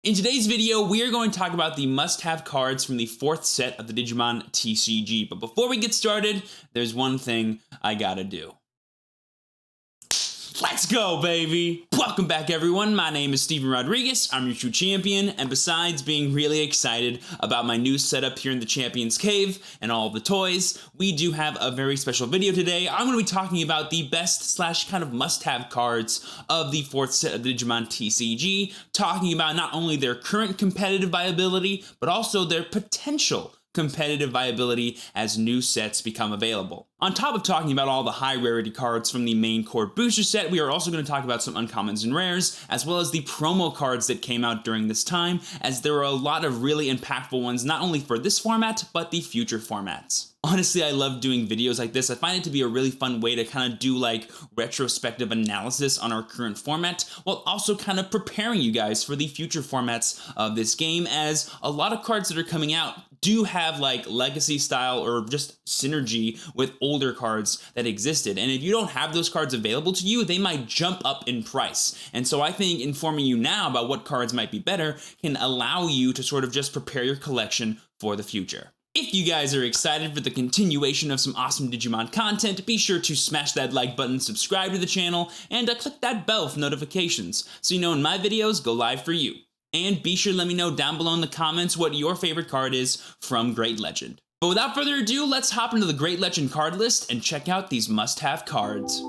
In today's video, we are going to talk about the must-have cards from the 4th set of the Digimon TCG. But before we get started, there's one thing I gotta do. Let's go, baby! Welcome back, everyone. My name is Steven Rodriguez. I'm your true champion, and besides being really excited about my new setup here in the Champion's Cave and all of the toys, we do have a very special video today. I'm going to be talking about the best / kind of must-have cards of the 4th set of the Digimon TCG, talking about not only their current competitive viability, but also their potential competitive viability as new sets become available. On top of talking about all the high rarity cards from the main core booster set, we are also going to talk about some uncommons and rares, as well as the promo cards that came out during this time, as there are a lot of really impactful ones not only for this format, but the future formats. Honestly, I love doing videos like this. I find it to be a really fun way to kind of do like retrospective analysis on our current format, while also kind of preparing you guys for the future formats of this game, as a lot of cards that are coming out do have like legacy style or just synergy with older cards that existed. And if you don't have those cards available to you, they might jump up in price. And so I think informing you now about what cards might be better can allow you to sort of just prepare your collection for the future. If you guys are excited for the continuation of some awesome Digimon content, be sure to smash that like button, subscribe to the channel, and click that bell for notifications so you know when my videos go live for you. And be sure to let me know down below in the comments what your favorite card is from Great Legend. But without further ado, let's hop into the Great Legend card list and check out these must-have cards.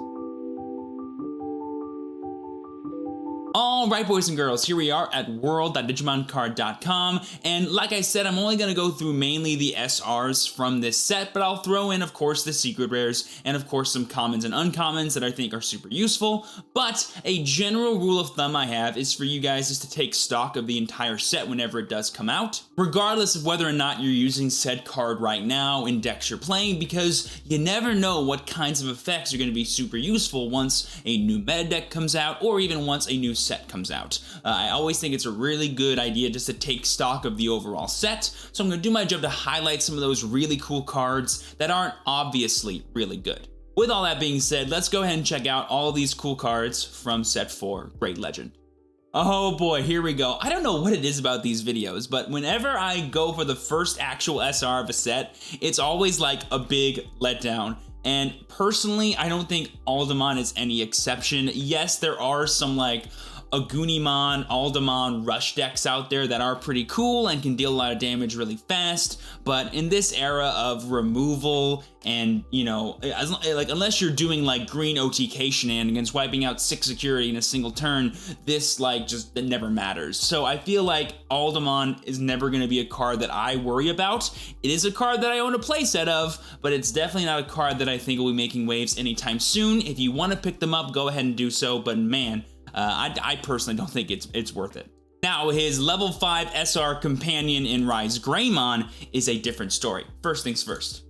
Alright, boys and girls, here we are at world.digimoncard.com, and like I said, I'm only going to go through mainly the SRs from this set, but I'll throw in, of course, the secret rares, and of course some commons and uncommons that I think are super useful. But a general rule of thumb I have is for you guys is to take stock of the entire set whenever it does come out, regardless of whether or not you're using said card right now in decks you're playing, because you never know what kinds of effects are going to be super useful once a new meta deck comes out, or even once a new set comes out. I always think it's a really good idea just to take stock of the overall set, so I'm going to do my job to highlight some of those really cool cards that aren't obviously really good. With all that being said, let's go ahead and check out all these cool cards from set 4, Great Legend. Oh boy, here we go. I don't know what it is about these videos, but whenever I go for the first actual SR of a set, it's always like a big letdown. And personally, I don't think Aldermont is any exception. Yes, there are some like Greymon, Aldermont rush decks out there that are pretty cool and can deal a lot of damage really fast, but in this era of removal and, you know, unless you're doing like green OTK shenanigans, wiping out 6 security in a single turn, this like just it never matters. So I feel like Aldermont is never going to be a card that I worry about. It is a card that I own a playset of, but it's definitely not a card that I think will be making waves anytime soon. If you want to pick them up, go ahead and do so, but man, I personally don't think it's worth it. Now, his level 5 SR companion in Rise Greymon is a different story. First things first,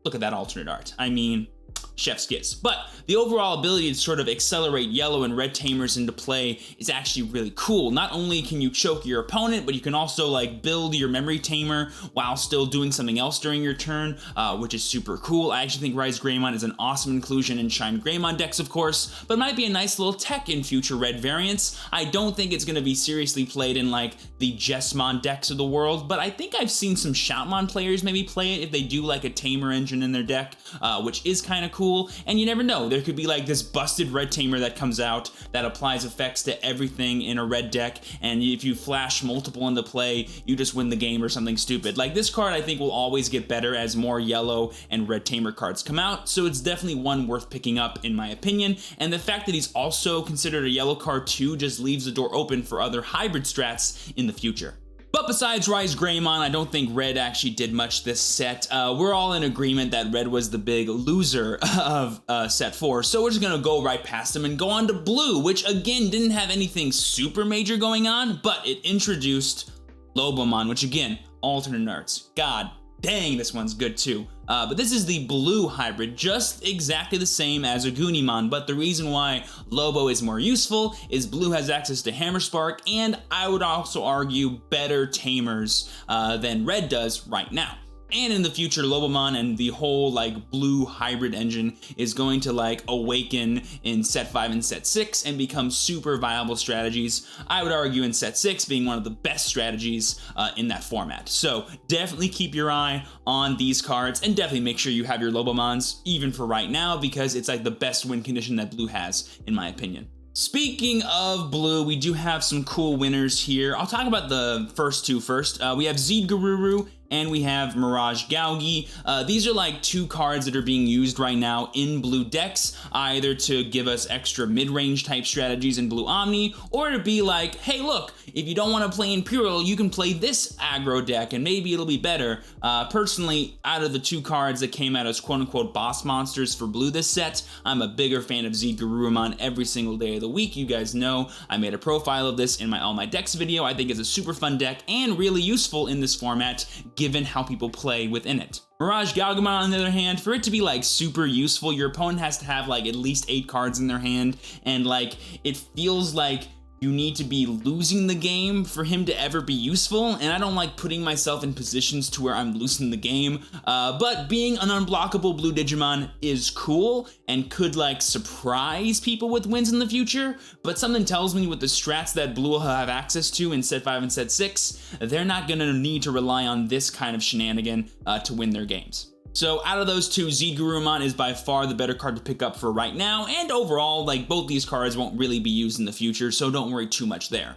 look at that alternate art. I mean, chef's kiss. But the overall ability to sort of accelerate yellow and red tamers into play is actually really cool. Not only can you choke your opponent, but you can also like build your memory tamer while still doing something else during your turn, which is super cool. I actually think Rise Greymon is an awesome inclusion in Shine Greymon decks, of course, but might be a nice little tech in future red variants. I don't think it's going to be seriously played in like the Jessamon decks of the world, but I think I've seen some Shoutmon players maybe play it if they do like a tamer engine in their deck, which is kind of cool. And you never know, there could be like this busted red tamer that comes out that applies effects to everything in a red deck, and if you flash multiple into play, you just win the game or something stupid. Like this card I think will always get better as more yellow and red tamer cards come out, so it's definitely one worth picking up in my opinion. And the fact that he's also considered a yellow card too just leaves the door open for other hybrid strats in the future. But besides Rise Greymon, I don't think red actually did much this set. We're all in agreement that red was the big loser of set 4, so we're just gonna go right past him and go on to blue, which again didn't have anything super major going on, but it introduced Lobomon, which again, alternate arts. God dang, this one's good too. But this is the blue hybrid, just exactly the same as a Greymon, but the reason why Lobo is more useful is blue has access to Hammer Spark, and I would also argue better tamers than red does right now. And in the future, Lobomon and the whole like blue hybrid engine is going to like awaken in set 5 and set 6 and become super viable strategies. I would argue in set 6 being one of the best strategies in that format. So definitely keep your eye on these cards and definitely make sure you have your Lobomons even for right now, because it's like the best win condition that blue has, in my opinion. Speaking of blue, we do have some cool winners here. I'll talk about the first two first. We have zguru and we have Mirage Gaugi. These are like two cards that are being used right now in blue decks, either to give us extra mid-range type strategies in blue Omni, or to be like, hey look, if you don't want to play Imperial, you can play this aggro deck and maybe it'll be better. Personally, out of the two cards that came out as quote-unquote boss monsters for blue this set, I'm a bigger fan of zgurumon every single day of the week. You guys know I made a profile of this in my All My Decks video. I think it's a super fun deck and really useful in this format, given how people play within it. Mirage Gatomon, on the other hand, for it to be like super useful, your opponent has to have like at least 8 cards in their hand, and like it feels like you need to be losing the game for him to ever be useful, and I don't like putting myself in positions to where I'm losing the game, but being an unblockable blue Digimon is cool and could like surprise people with wins in the future, but something tells me with the strats that blue will have access to in set 5 and set 6, they're not gonna need to rely on this kind of shenanigan to win their games. So out of those two, zgurumon is by far the better card to pick up for right now, and overall, like, both these cards won't really be used in the future, so don't worry too much there.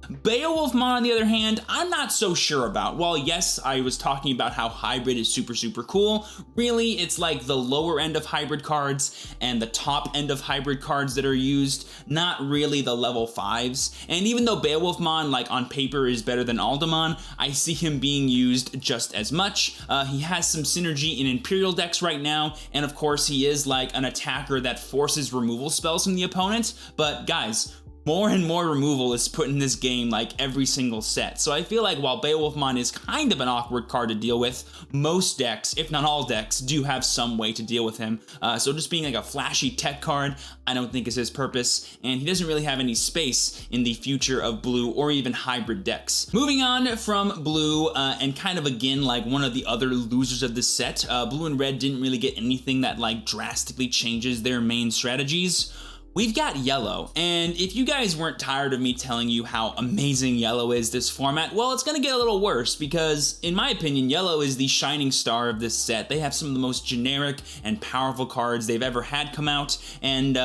Beowulfmon, on the other hand, I'm not so sure about. While yes, I was talking about how hybrid is super cool, really it's like the lower end of hybrid cards and the top end of hybrid cards that are used, not really the level 5s. And even though Beowulfmon, like on paper, is better than Aldermont, I see him being used just as much. He has some synergy in Imperial decks right now, and of course he is like an attacker that forces removal spells from the opponent, but guys, more and more removal is put in this game like every single set. So I feel like while Beowulfmon is kind of an awkward card to deal with, most decks, if not all decks, do have some way to deal with him. So just being like a flashy tech card, I don't think is his purpose, and he doesn't really have any space in the future of blue or even hybrid decks. Moving on from blue, and kind of again like one of the other losers of this set, blue and red didn't really get anything that like drastically changes their main strategies. We've got yellow, and if you guys weren't tired of me telling you how amazing yellow is this format, well, it's gonna get a little worse, because in my opinion, yellow is the shining star of this set. They have some of the most generic and powerful cards they've ever had come out, and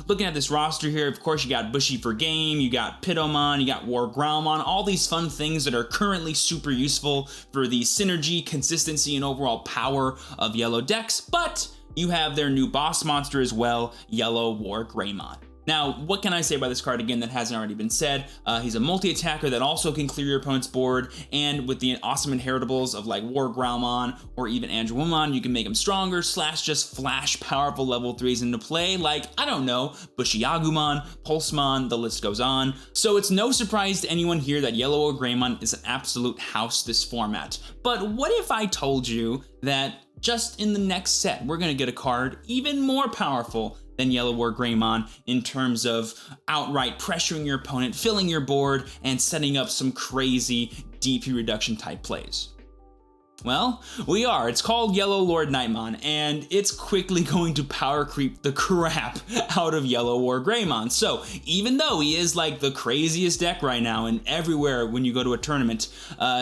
looking at this roster here, of course you got Bushy for Game, you got Pitomon, you got Wargrowlmon, all these fun things that are currently super useful for the synergy, consistency, and overall power of yellow decks, but you have their new boss monster as well, Yellow War Greymon. Now, what can I say about this card again that hasn't already been said? He's a multi-attacker that also can clear your opponent's board, and with the awesome inheritables of like Wargrowlmon or even Andrewomon, you can make him stronger, / just flash powerful level 3s into play, like, I don't know, Bushiagumon, Pulsemon, the list goes on. So it's no surprise to anyone here that Yellow War Greymon is an absolute house this format. But what if I told you that just in the next set, we're gonna get a card even more powerful than Yellow War Greymon in terms of outright pressuring your opponent, filling your board, and setting up some crazy DP reduction type plays? Well, we are. It's called Yellow Lord Nightmon, and it's quickly going to power creep the crap out of Yellow War Greymon. So even though he is like the craziest deck right now and everywhere when you go to a tournament,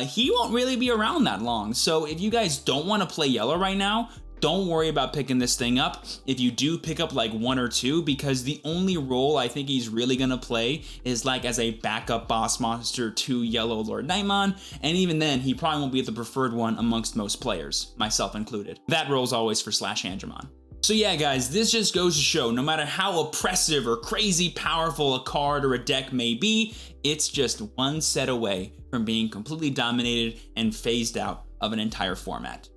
he won't really be around that long. So if you guys don't want to play yellow right now, don't worry about picking this thing up. If you do, pick up like 1 or 2, because the only role I think he's really gonna play is like as a backup boss monster to Yellow Lord Nightmon, and even then, he probably won't be the preferred one amongst most players, myself included. That role's always for /Andromon. So yeah guys, this just goes to show, no matter how oppressive or crazy powerful a card or a deck may be, it's just one set away from being completely dominated and phased out of an entire format.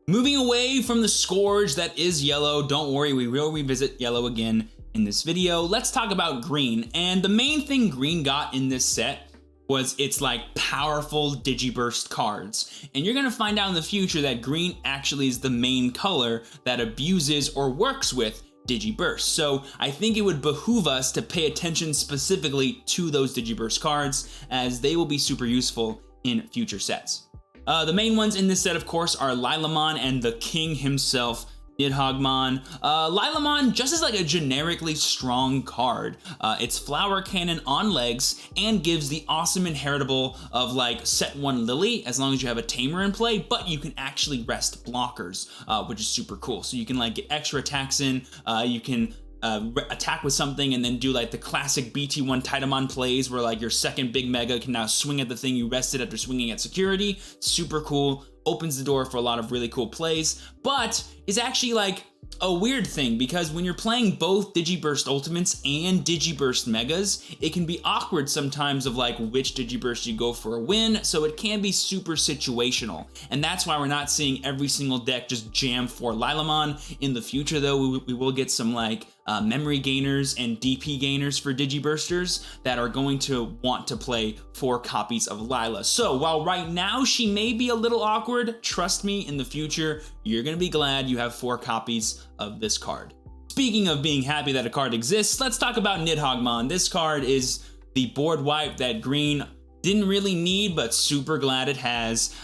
Moving away from the scourge that is yellow, don't worry, we will revisit yellow again in this video. Let's talk about green, and the main thing green got in this set was its like powerful Digiburst cards. And you're gonna find out in the future that green actually is the main color that abuses or works with Digiburst. So I think it would behoove us to pay attention specifically to those Digiburst cards, as they will be super useful in future sets. The main ones in this set, of course, are Lilymon and the king himself, Nidhoggmon. Lilymon just is like a generically strong card. It's Flower Cannon on legs and gives the awesome inheritable of like set 1 Lily as long as you have a Tamer in play, but you can actually rest blockers, which is super cool. So you can like get extra attacks in, you can attack with something and then do like the classic BT1 Gatomon plays where like your second big mega can now swing at the thing you rested after swinging at security. Super cool. Opens the door for a lot of really cool plays, but is actually like a weird thing because when you're playing both Digiburst Ultimates and Digiburst Megas, it can be awkward sometimes of like which Digiburst you go for a win, so it can be super situational. And that's why we're not seeing every single deck just jam for Lilymon. In the future though, we will get some like memory gainers and DP gainers for Digibursters that are going to want to play 4 copies of Lila. So while right now she may be a little awkward, trust me, in the future, you're gonna be glad you have 4 copies of this card. Speaking of being happy that a card exists, let's talk about Nidhoggmon. This card is the board wipe that green didn't really need, but super glad it has.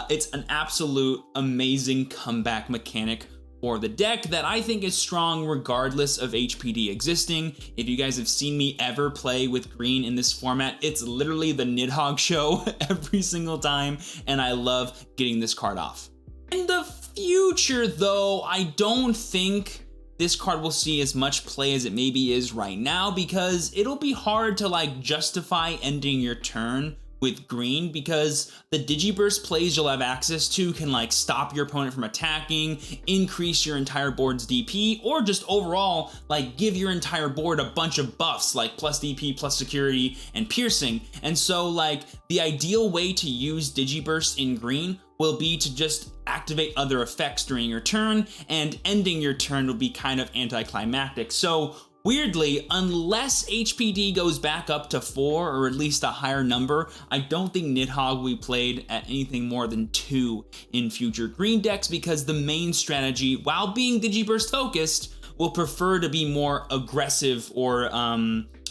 It's an absolute amazing comeback mechanic for the deck that I think is strong regardless of HPD existing. If you guys have seen me ever play with green in this format, it's literally the Nidhogg show every single time, and I love getting this card off. In the future though, I don't think this card will see as much play as it maybe is right now because it'll be hard to like justify ending your turn with green because the Digiburst plays you'll have access to can like stop your opponent from attacking, increase your entire board's DP, or just overall like give your entire board a bunch of buffs like plus DP, plus security, and piercing. And so like the ideal way to use Digiburst in green will be to just activate other effects during your turn, and ending your turn will be kind of anticlimactic. So weirdly, unless HPD goes back up to 4 or at least a higher number, I don't think Nidhogg will be played at anything more than 2 in future green decks because the main strategy, while being Digiburst focused, will prefer to be more aggressive or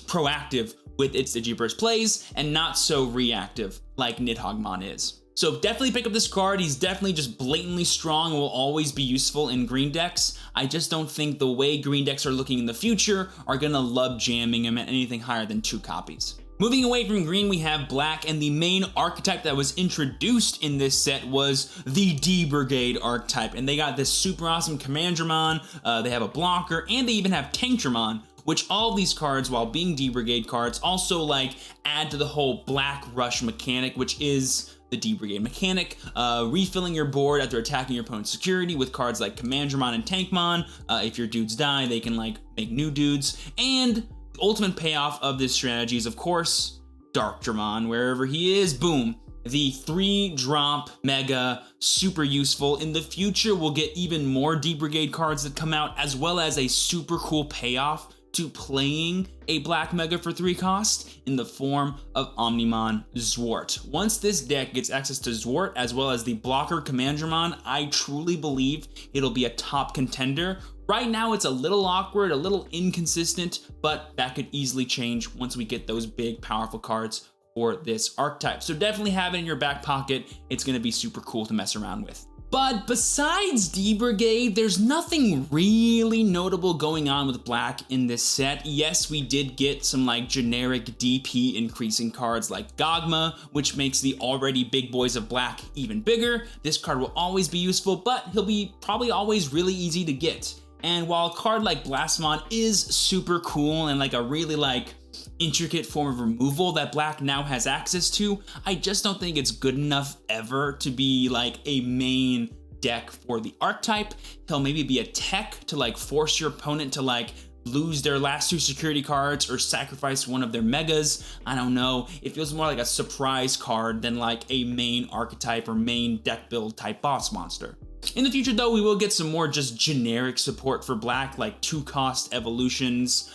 proactive with its Digiburst plays and not so reactive like Nidhoggmon is. So definitely pick up this card. He's definitely just blatantly strong and will always be useful in green decks. I just don't think the way green decks are looking in the future are gonna love jamming him at anything higher than 2 copies. Moving away from green, we have black, and the main archetype that was introduced in this set was the D Brigade archetype, and they got this super awesome Commandramon, they have a blocker, and they even have Tankdramon, which all of these cards, while being D Brigade cards, also like add to the whole black rush mechanic, which is the D Brigade mechanic, refilling your board after attacking your opponent's security with cards like Commandramon and Tankmon. If your dudes die, they can like make new dudes. And the ultimate payoff of this strategy is, of course, Darkdramon. Wherever he is, boom. The 3-drop mega, super useful. In the future, we'll get even more D Brigade cards that come out, as well as a super cool payoff to playing a black mega for 3 cost in the form of Omnimon Zwart. Once this deck gets access to Zwart as well as the blocker Commandramon, I truly believe it'll be a top contender. Right now it's a little awkward, a little inconsistent, but that could easily change once we get those big powerful cards for this archetype. So definitely have it in your back pocket. It's gonna be super cool to mess around with. But besides D Brigade, there's nothing really notable going on with black in this set. Yes, we did get some like generic DP increasing cards like Gogma, which makes the already big boys of black even bigger. This card will always be useful, but he'll be probably always really easy to get. And while a card like Blastmon is super cool and like a really like intricate form of removal that black now has access to, I just don't think it's good enough ever to be like a main deck for the archetype. He'll maybe be a tech to like force your opponent to like lose their last 2 security cards or sacrifice one of their megas. I don't know. It feels more like a surprise card than like a main archetype or main deck build type boss monster. In the future though, we will get some more just generic support for black, like 2-cost evolutions,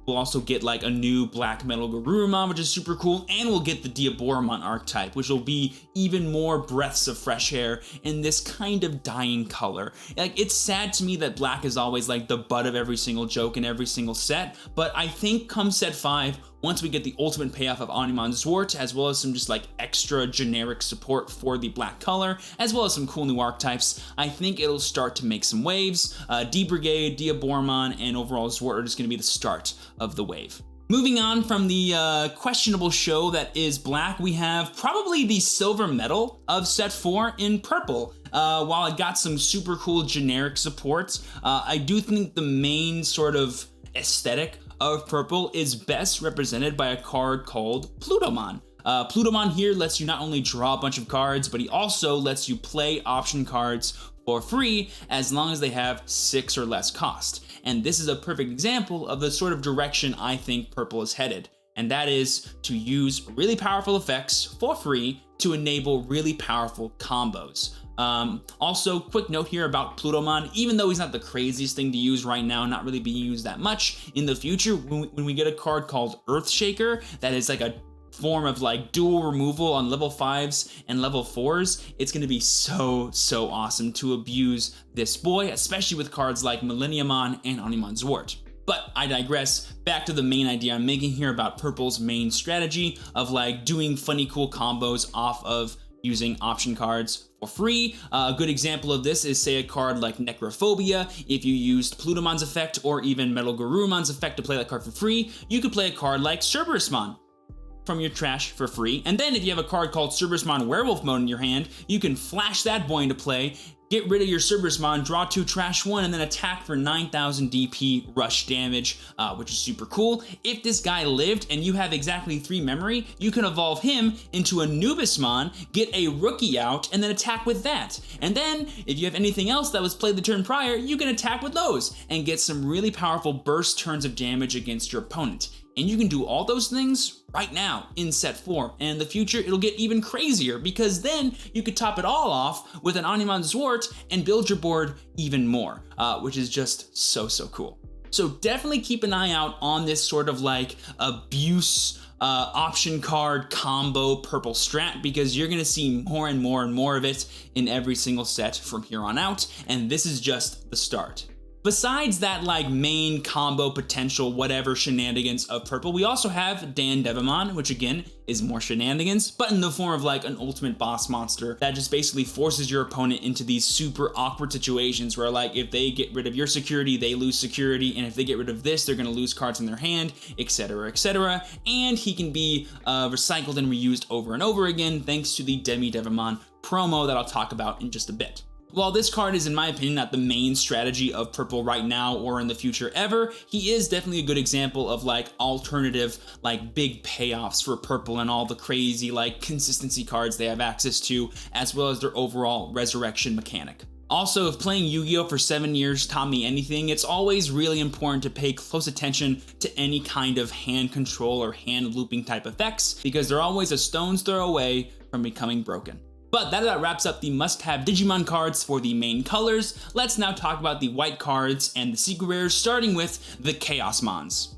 We'll also get like a new black metal Garurumon, which is super cool, and we'll get the Devamon archetype, which will be even more breaths of fresh air in this kind of dying color. Like, it's sad to me that black is always like the butt of every single joke in every single set, but I think come set 5, once we get the ultimate payoff of Omnimon Zwart, as well as some just like extra generic support for the black color, as well as some cool new archetypes, I think it'll start to make some waves. D-Brigade, Diaboromon, and overall Zwart are just going to be the start of the wave. Moving on from the questionable show that is black, we have probably the silver medal of set 4 in purple. While it got some super cool generic support, I do think the main sort of aesthetic of purple is best represented by a card called Plutomon. Plutomon here lets you not only draw a bunch of cards, but he also lets you play option cards for free as long as they have 6 or less cost. And this is a perfect example of the sort of direction I think purple is headed, and that is to use really powerful effects for free to enable really powerful combos. Also, quick note here about Plutomon, even though he's not the craziest thing to use right now, not really being used that much, in the future, when we get a card called Earthshaker, that is like a form of like dual removal on level 5s and level 4s, it's going to be so awesome to abuse this boy, especially with cards like Millenniumon and Omnimon Zwart. But I digress. Back to the main idea I'm making here about purple's main strategy of like doing funny cool combos off of using option cards for free. A good example of this is, say, a card like Necrophobia. If you used Plutomon's effect or even Metal Garurumon's effect to play that card for free, you could play a card like Cerberusmon from your trash for free. And then if you have a card called Cerberusmon Werewolf Mode in your hand, you can flash that boy into play, get rid of your Cerberusmon, draw 2, trash 1, and then attack for 9,000 DP rush damage, which is super cool. If this guy lived and you have exactly 3 memory, you can evolve him into a Nubismon, get a rookie out, and then attack with that. And then, if you have anything else that was played the turn prior, you can attack with those, and get some really powerful burst turns of damage against your opponent. And you can do all those things right now in set 4, and in the future it'll get even crazier, because then you could top it all off with an Omnimon Zwart and build your board even more, which is just so cool. So definitely keep an eye out on this sort of like abuse option card combo purple strat, because you're gonna see more and more of it in every single set from here on out, and this is just the start. Besides that like main combo potential whatever shenanigans of purple, we also have Devemond, which again is more shenanigans, but in the form of like an ultimate boss monster that just basically forces your opponent into these super awkward situations where like if they get rid of your security, they lose security, and if they get rid of this, they're gonna lose cards in their hand, etc, etc. And he can be recycled and reused over and over again thanks to the Demi Devamon promo that I'll talk about in just a bit. While this card is, in my opinion, not the main strategy of purple right now or in the future ever, he is definitely a good example of like alternative, like big payoffs for purple and all the crazy like consistency cards they have access to, as well as their overall resurrection mechanic. Also, if playing Yu-Gi-Oh! For 7 years taught me anything, it's always really important to pay close attention to any kind of hand control or hand looping type effects, because they're always a stone's throw away from becoming broken. But that about wraps up the must-have Digimon cards for the main colors. Let's now talk about the white cards and the secret rares, starting with the Chaosmons.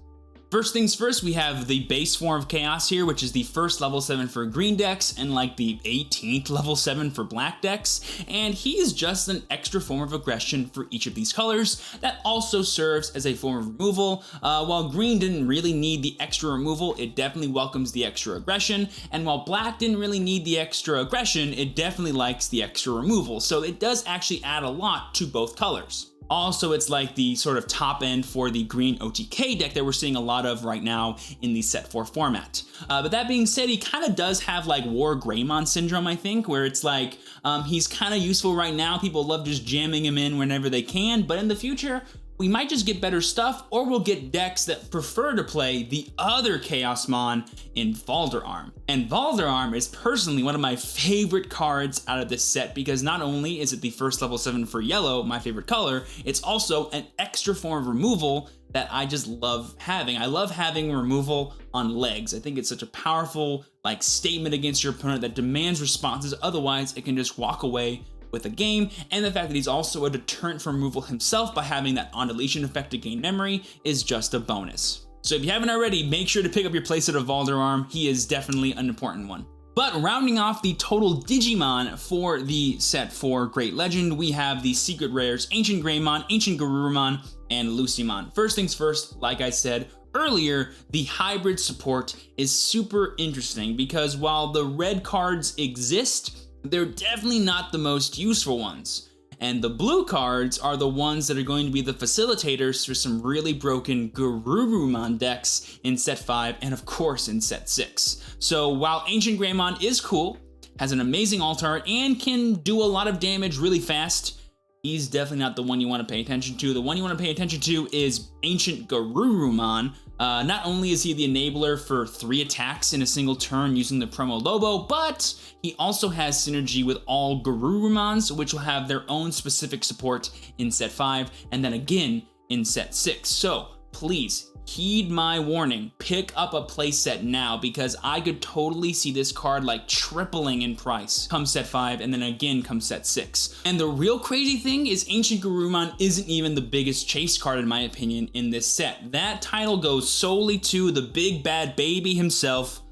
First things first, we have the base form of Chaos here, which is the first level 7 for green decks and like the 18th level 7 for black decks, and he is just an extra form of aggression for each of these colors that also serves as a form of removal. While green didn't really need the extra removal, it definitely welcomes the extra aggression, and while black didn't really need the extra aggression, it definitely likes the extra removal, so it does actually add a lot to both colors. Also, it's like the sort of top end for the green OTK deck that we're seeing a lot of right now in the set 4 format. But that being said, he kind of does have like War Greymon syndrome, I think, where it's like he's kind of useful right now. People love just jamming him in whenever they can, but in the future, we might just get better stuff, or we'll get decks that prefer to play the other Chaosmon in Valderarm. And Valderarm is personally one of my favorite cards out of this set, because not only is it the first level 7 for yellow, my favorite color, it's also an extra form of removal that I just love having. I love having removal on legs. I think it's such a powerful like statement against your opponent that demands responses, otherwise it can just walk away with a game, and the fact that he's also a deterrent for removal himself by having that on deletion effect to gain memory is just a bonus. So if you haven't already, make sure to pick up your playset of Aldermont. He is definitely an important one. But rounding off the total Digimon for the set 4 Great Legend, we have the secret rares Ancient Greymon, Ancient Garurumon, and Lucymon. First things first, like I said earlier, the hybrid support is super interesting because while the red cards exist, they're definitely not the most useful ones. And the blue cards are the ones that are going to be the facilitators for some really broken Garurumon decks in set 5 and of course in set 6. So while Ancient Greymon is cool, has an amazing alt art, and can do a lot of damage really fast, he's definitely not the one you want to pay attention to. The one you want to pay attention to is Ancient Garurumon. Not only is he the enabler for 3 attacks in a single turn using the promo Lobo, but he also has synergy with all Garurumons, which will have their own specific support in set 5, and then again in set 6. So please heed my warning, pick up a playset now, because I could totally see this card like tripling in price come set 5 and then again come set 6. And the real crazy thing is Ancient Garurumon isn't even the biggest chase card in my opinion in this set. That title goes solely to the big bad baby himself,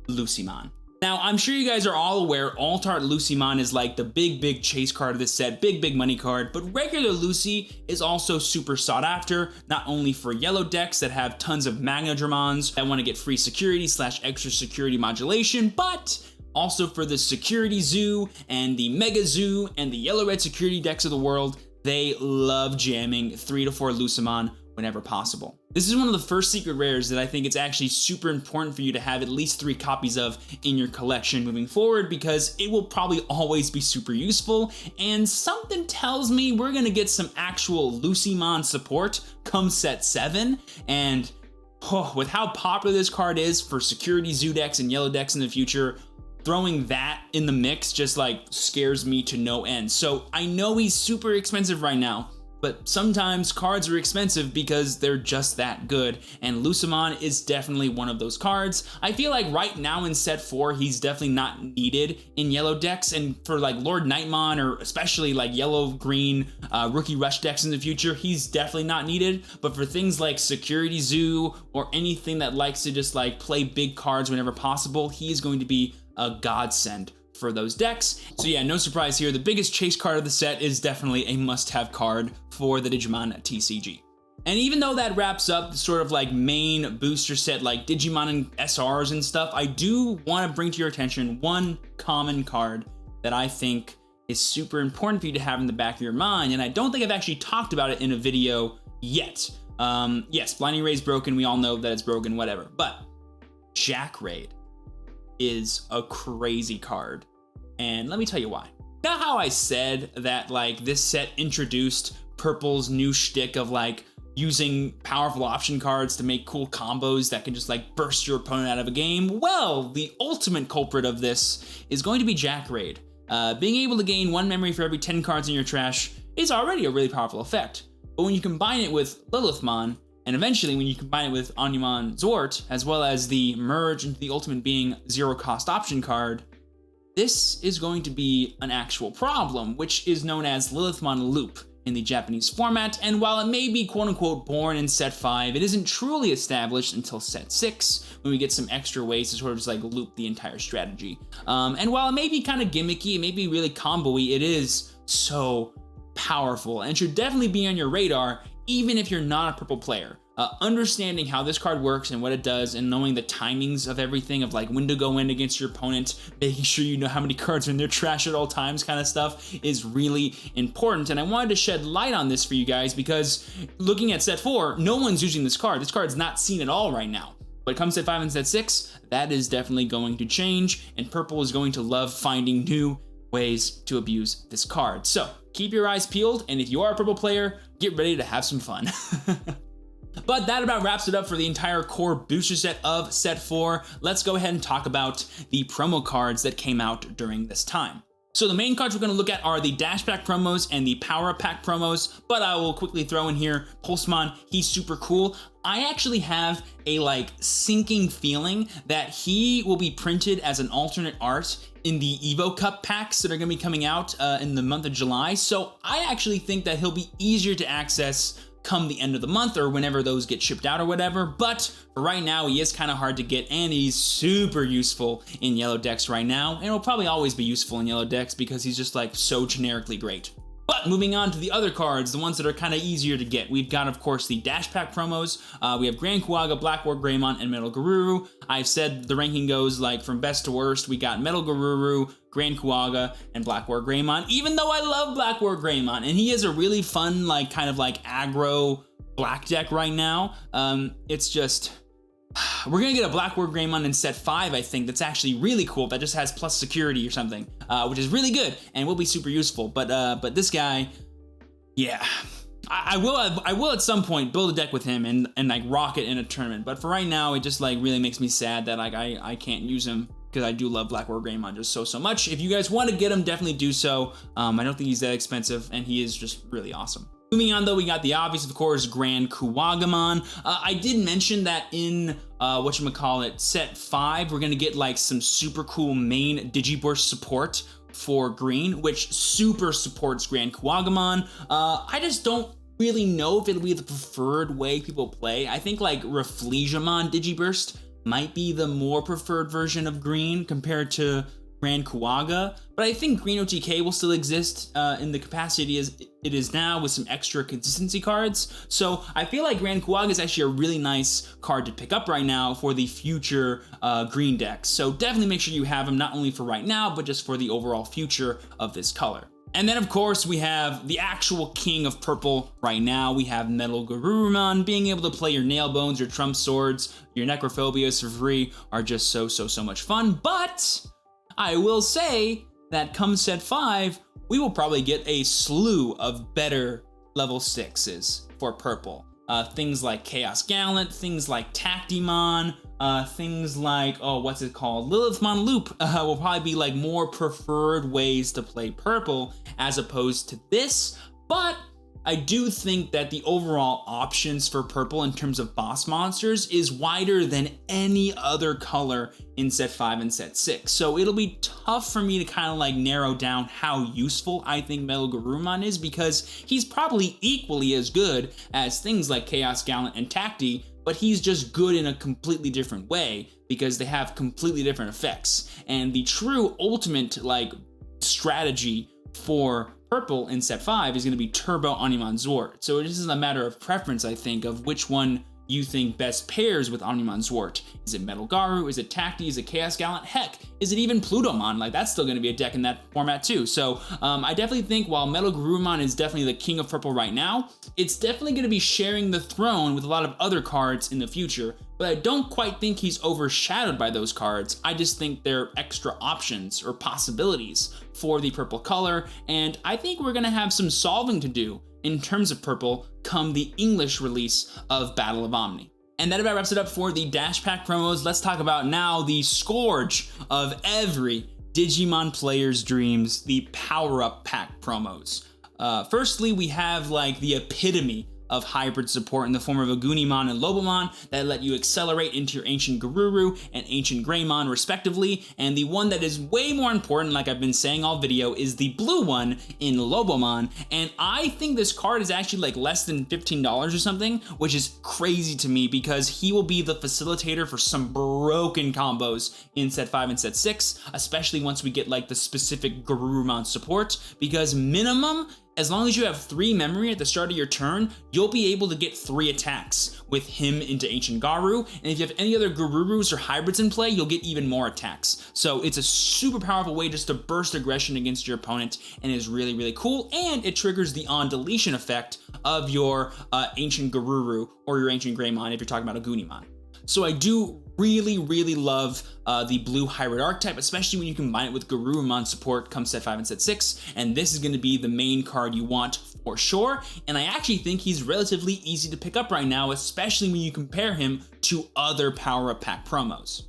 Lucymon. Now, I'm sure you guys are all aware Alt Art Lucymon is like the big chase card of this set, big money card, but regular Lucy is also super sought after, not only for yellow decks that have tons of Magnadramons that want to get free security / extra security modulation, but also for the Security Zoo and the Mega Zoo and the yellow-red security decks of the world. They love jamming 3 to 4 Lucymon whenever possible. This is one of the first secret rares that I think it's actually super important for you to have at least 3 copies of in your collection moving forward, because it will probably always be super useful, and something tells me we're gonna get some actual Lucymon support come set 7, and with how popular this card is for security zoo decks and yellow decks in the future, throwing that in the mix just like scares me to no end. So I know he's super expensive right now, but sometimes cards are expensive because they're just that good, and Lucymon is definitely one of those cards. I feel like right now in set 4, he's definitely not needed in yellow decks, and for like Lord Nightmon or especially like yellow-green Rookie Rush decks in the future, he's definitely not needed. But for things like Security Zoo or anything that likes to just like play big cards whenever possible, he is going to be a godsend for those decks. So yeah, no surprise here, the biggest chase card of the set is definitely a must-have card for the Digimon TCG. And even though that wraps up the sort of like main booster set like Digimon and SRs and stuff, I do want to bring to your attention one common card that I think is super important for you to have in the back of your mind, and I don't think I've actually talked about it in a video yet. Yes, Blinding Ray is broken, we all know that it's broken, whatever, but Jack Raid is a crazy card, and let me tell you why. Now, how I said that like this set introduced Purple's new shtick of like using powerful option cards to make cool combos that can just like burst your opponent out of a game? Well, the ultimate culprit of this is going to be Jack Raid. Being able to gain 1 memory for every 10 cards in your trash is already a really powerful effect, but when you combine it with Lilithmon, and eventually when you combine it with Onumon Zort, as well as the merge into the ultimate being 0-cost option card, this is going to be an actual problem, which is known as Lilithmon Loop in the Japanese format, and while it may be quote-unquote born in set 5, it isn't truly established until set 6, when we get some extra ways to sort of just like loop the entire strategy. And while it may be kind of gimmicky, it may be really combo-y, it is so powerful, and should definitely be on your radar, even if you're not a purple player. Understanding how this card works and what it does, and knowing the timings of everything, of like when to go in against your opponent, making sure you know how many cards are in their trash at all times kind of stuff, is really important. And I wanted to shed light on this for you guys because looking at set 4, no one's using this card. This card's not seen at all right now. But come set 5 and set 6, that is definitely going to change, and Purple is going to love finding new ways to abuse this card. So keep your eyes peeled, and if you are a purple player, get ready to have some fun. But that about wraps it up for the entire core booster set of set 4. Let's go ahead and talk about the promo cards that came out during this time. So the main cards we're going to look at are the Dash Pack promos and the Power Up Pack promos, but I will quickly throw in here Pulsemon. He's super cool. I actually have a like sinking feeling that he will be printed as an alternate art in the Evo Cup packs that are going to be coming out in the month of July. So I actually think that he'll be easier to access come the end of the month or whenever those get shipped out or whatever. But for right now, he is kind of hard to get, and he's super useful in yellow decks right now, and will probably always be useful in yellow decks because he's just like so generically great. But moving on to the other cards, the ones that are kind of easier to get, we've got, of course, the Dash Pack promos. We have Grand Quagga, Black War Greymon, and Metal Garuru. I've said the ranking goes like from best to worst. We got Metal Garuru, Grand Quagga, and Black War Greymon, even though I love Black War Greymon, and he is a really fun, like, kind of like aggro black deck right now. It's just... We're gonna get a Black War Greymon in set 5, I think, that's actually really cool, that just has plus security or something, which is really good and will be super useful. But this guy, yeah, I will at some point build a deck with him and like rock it in a tournament. But for right now, it just like really makes me sad that like I can't use him, because I do love Black War Greymon just so much. If you guys want to get him, definitely do so. I don't think he's that expensive, and he is just really awesome. Moving on, though, we got the obvious, of course, Grand Quagamon. I did mention that in, set 5, we're gonna get, like, some super cool main Digiburst support for green, which super supports Grand Quagamon. I just don't really know if it'll be the preferred way people play. I think, like, Rafflesiamon Digiburst might be the more preferred version of green compared to Grand Quagga, but I think Green OTK will still exist in the capacity as it is now, with some extra consistency cards. So I feel like Grand Quagga is actually a really nice card to pick up right now for the future green decks. So definitely make sure you have him, not only for right now, but just for the overall future of this color. And then, of course, we have the actual king of purple right now. We have Metal Garurumon. Being able to play your Nail Bones, your Trump Swords, your Necrophobias for free are just so much fun. But I will say that come set 5, we will probably get a slew of better level 6s for purple. Things like Chaos Gallant, things like Tactimon, things like, Lilithmon Loop will probably be like more preferred ways to play purple as opposed to this. But I do think that the overall options for purple in terms of boss monsters is wider than any other color in set 5 and set 6. So it'll be tough for me to kind of like narrow down how useful I think Metal Garurumon is, because he's probably equally as good as things like Chaos Gallant and Tacti, but he's just good in a completely different way because they have completely different effects. And the true ultimate like strategy for purple in set 5 is going to be Turbo Omnimon Zwart. So it is a matter of preference, I think, of which one you think best pairs with Omnimon Zwart. Is it Metal Garu? Is it Tacti? Is it Chaos Gallant? Heck, is it even Plutomon? Like, that's still going to be a deck in that format too. So I definitely think while Metal Garurumon is definitely the king of purple right now, it's definitely going to be sharing the throne with a lot of other cards in the future. But I don't quite think he's overshadowed by those cards. I just think they're extra options or possibilities for the purple color, and I think we're gonna have some solving to do in terms of purple come the English release of Battle of Omni. And that about wraps it up for the Dash Pack promos. Let's talk about now the scourge of every Digimon player's dreams, the Power Up Pack promos. Firstly, we have like the epitome of hybrid support in the form of a Gunimon and Lobomon that let you accelerate into your Ancient Garuru and Ancient Greymon respectively, and the one that is way more important, like I've been saying all video, is the blue one in Lobomon, and I think this card is actually like less than $15 or something, which is crazy to me because he will be the facilitator for some broken combos in set 5 and set 6, especially once we get like the specific Garurumon support, because minimum, as long as you have 3 memory at the start of your turn, you'll be able to get 3 attacks with him into Ancient Garu, and if you have any other Garurus or hybrids in play, you'll get even more attacks. So it's a super powerful way just to burst aggression against your opponent, and is really cool, and it triggers the on-deletion effect of your Ancient Garuru or your Ancient Greymon if you're talking about a Gunimon. So I do really love the blue hybrid archetype, especially when you combine it with Garurumon support come set 5 and set 6, and this is going to be the main card you want for sure, and I actually think he's relatively easy to pick up right now, especially when you compare him to other Power Up Pack promos.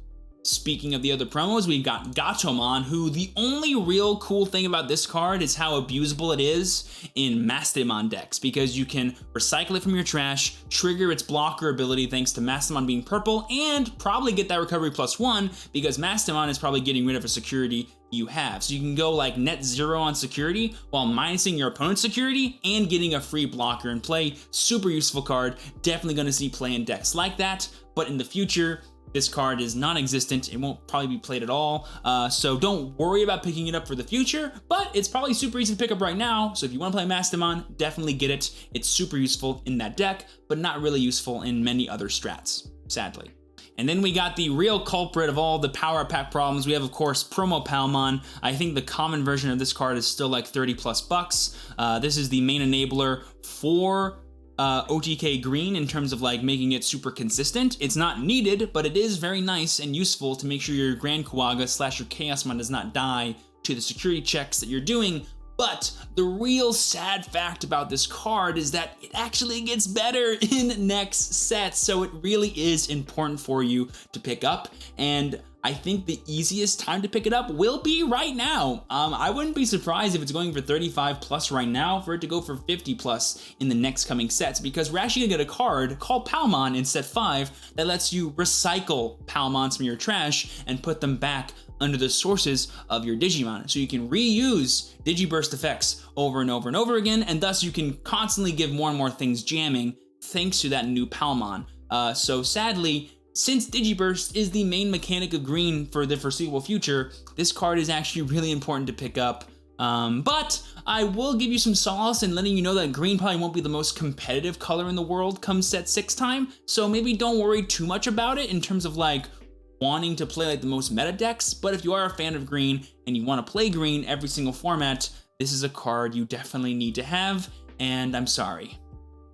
Speaking of the other promos, we've got Gatomon, who the only real cool thing about this card is how abusable it is in Mastemon decks, because you can recycle it from your trash, trigger its blocker ability thanks to Mastemon being purple, and probably get that recovery +1 because Mastemon is probably getting rid of a security you have. So you can go like net 0 on security while minusing your opponent's security and getting a free blocker in play. Super useful card. Definitely going to see play in decks like that, but in the future, this card is non-existent. It won't probably be played at all, so don't worry about picking it up for the future, but it's probably super easy to pick up right now, so if you want to play Mastemon, definitely get it. It's super useful in that deck, but not really useful in many other strats, sadly. And then we got the real culprit of all the power pack problems. We have, of course, promo Palmon. I think the common version of this card is still like 30+ bucks. This is the main enabler for OTK green in terms of like making it super consistent. It's not needed, but it is very nice and useful to make sure your Grand Quagga / your Chaosmon does not die to the security checks that you're doing. But the real sad fact about this card is that it actually gets better in next sets, so it really is important for you to pick up, and I think the easiest time to pick it up will be right now. I wouldn't be surprised if it's going for 35+ right now for it to go for 50+ in the next coming sets, because we're actually gonna get a card called Palmon in set 5 that lets you recycle Palmons from your trash and put them back under the sources of your Digimon. So you can reuse Digiburst effects over and over and over again, and thus you can constantly give more and more things jamming thanks to that new Palmon. So sadly, since Digiburst is the main mechanic of green for the foreseeable future, this card is actually really important to pick up. But I will give you some solace in letting you know that green probably won't be the most competitive color in the world come set 6 time, so maybe don't worry too much about it in terms of like wanting to play like the most meta decks, but if you are a fan of green and you want to play green every single format, this is a card you definitely need to have, and I'm sorry.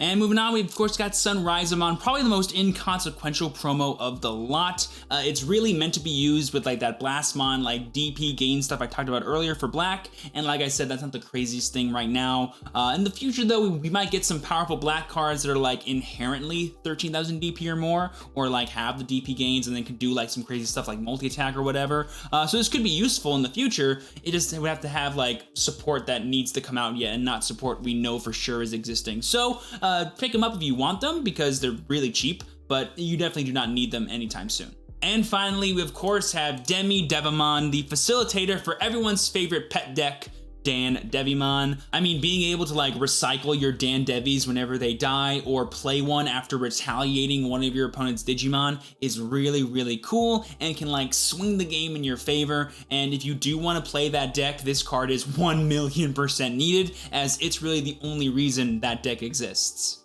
And moving on, we've of course got Sunrisemon, probably the most inconsequential promo of the lot. It's really meant to be used with like that Blastmon, like DP gain stuff I talked about earlier for black, and like I said, that's not the craziest thing right now. In the future though, we might get some powerful black cards that are like inherently 13,000 DP or more, or like have the DP gains and then can do like some crazy stuff like multi-attack or whatever. So this could be useful in the future. It just would have to have like support that needs to come out yet and not support we know for sure is existing. So pick them up if you want them because they're really cheap, but you definitely do not need them anytime soon. And finally, we of course have Demi Devemond, the facilitator for everyone's favorite pet deck, Dan Devimon. I mean, being able to like recycle your Dan Devis whenever they die or play one after retaliating one of your opponent's Digimon is really, really cool and can like swing the game in your favor. And if you do want to play that deck, this card is 1,000,000% needed, as it's really the only reason that deck exists.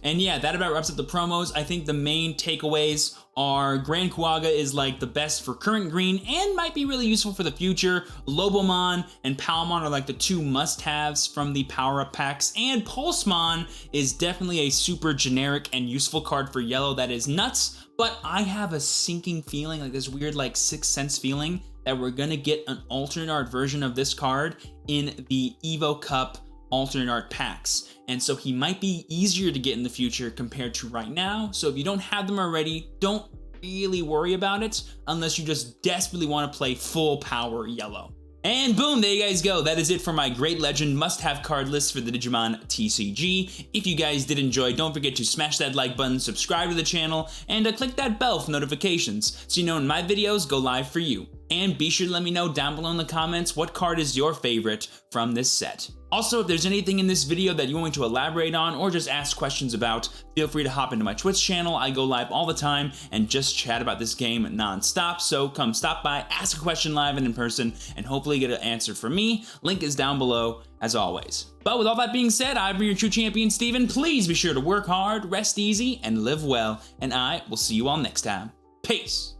And yeah, that about wraps up the promos. I think the main takeaways are Grand Quagga is like the best for current green and might be really useful for the future. Lobomon and Palmon are like the 2 must-haves from the power-up packs, and Pulsemon is definitely a super generic and useful card for yellow that is nuts, but I have a sinking feeling, like this weird like sixth sense feeling, that we're gonna get an alternate art version of this card in the Evo Cup alternate art packs, and so he might be easier to get in the future compared to right now. So if you don't have them already, don't really worry about it unless you just desperately want to play full power yellow. And boom, there you guys go. That is it for my Great Legend must-have card list for the Digimon TCG. If you guys did enjoy, don't forget to smash that like button, subscribe to the channel, and click that bell for notifications so you know when my videos go live for you. And be sure to let me know down below in the comments what card is your favorite from this set. Also, if there's anything in this video that you want me to elaborate on or just ask questions about, feel free to hop into my Twitch channel. I go live all the time and just chat about this game non-stop, so come stop by, ask a question live and in person, and hopefully get an answer from me. Link is down below, as always. But with all that being said, I've been your true champion, Steven. Please be sure to work hard, rest easy, and live well, and I will see you all next time. Peace!